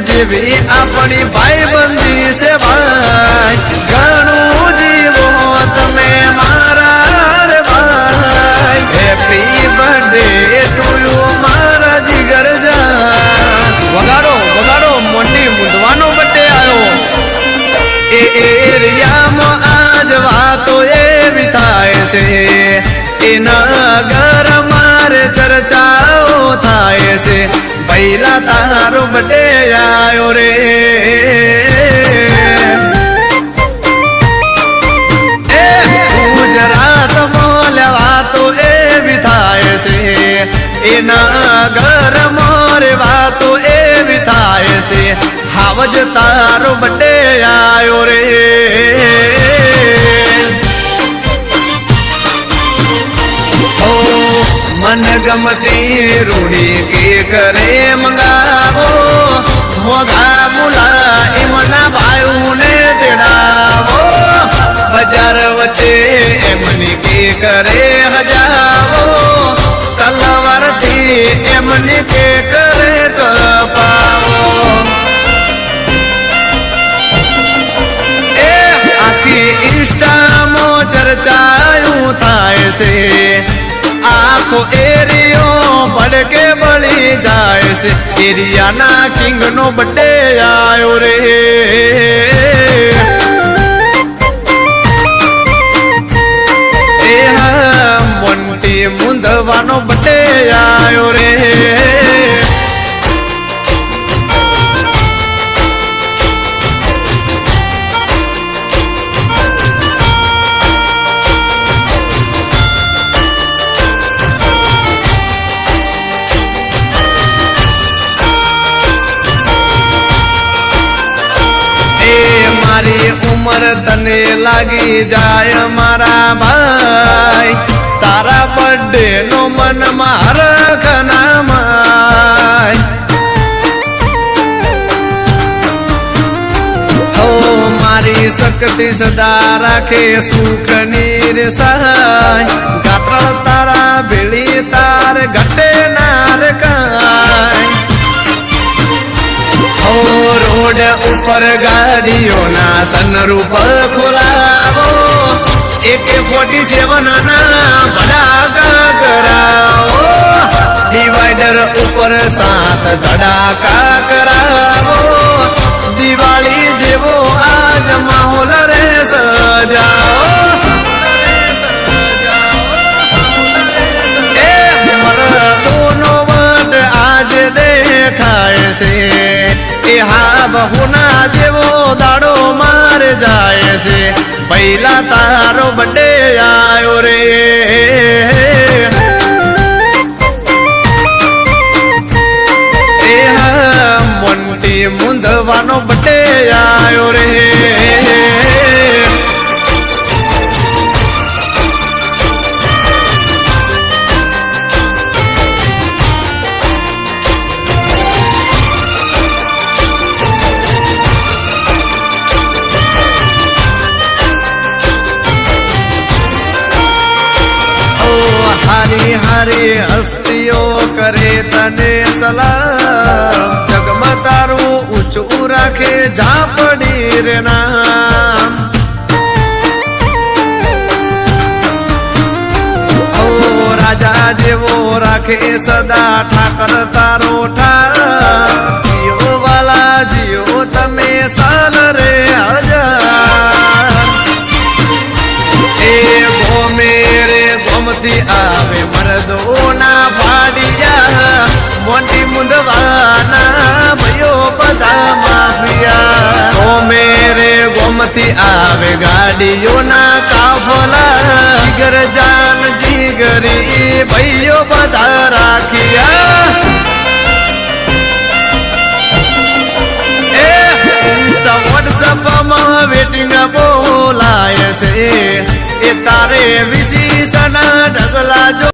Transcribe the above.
જેવી આપણી ભાઈબંધી છે ભાઈ ઘણું જીવો તમે મારા રે ભાઈ હેપી બર્થડે ટુ યુ મારા જીગર જાન વગાડો વગાડો મોટી મુંદવાનો બર્થડે આવ્યો એ એરિયામાં આજ વાતો એવી થાય છે એના ઘર મારે ચર્ચાઓ થાય છે પહેલા તારો બર્થડે આવ્યો રે ગુજરાતમાં વાતો એવી થાય છે એના ઘર મારે વાતો એવી થાય છે હાવજ તારો બર્થડે આવ્યો રે मन गमती रूढ़ी के करे मंगावो मोगा मुला इमना भाई ने देड़ावो बजार वचे एमनी के करे हजावो तलवार थी एमनी के करे कपावो ए आखी इंस्टा मो चर्चायूं थाय से आखो एरियो भड़के बड़ी जाए से एरिया ना किंग नो बर्थडे आयो रे ए मोंटी मुंदवानो बर्थडे आयो रे उमर तने लागी जाय मारा भाई तारा बर्थडे नो मन मार खना माय हो मारी शक्ति सदा राखे सुख नीर सहाय गात्र तारा बेड़ी तार घटे नार काय रोड ऊपर गाड़ियों ना सनरूप खुलावो AK-47 ना भड़ाका करावो डिवाइडर ऊपर 7 धड़ाका करावो दिवाली जेवो आज माहौल रे सजाओ दोनों वट आज देखाय से हा बहुना जेवो दाड़ो मार जाए से पहला तारो बर्थडे आयो रे ए मोंटी मुंदवानो बर्थडे आयो रे हारी हारी हस्तियों करे तने सलाम जगमा तारू ऊंचू राखे झापड़ी रे नाम ओ राजा जेवो राखे सदा ठाकर तारो ठार जियो वाला जियो तमे साल रे हजार ए गो मेरे गोमती आवे मर्दो ना भाड़िया मोटी मुंदवाना भयो बदा माफिया ओ मेरे गोमती आवे गाड़ियों ना काफला जिगर जान जिगरी भयो बदा राखिया व्हाट्सएप में वेटिंग बोलाय से तारे विशेषण ढगला जो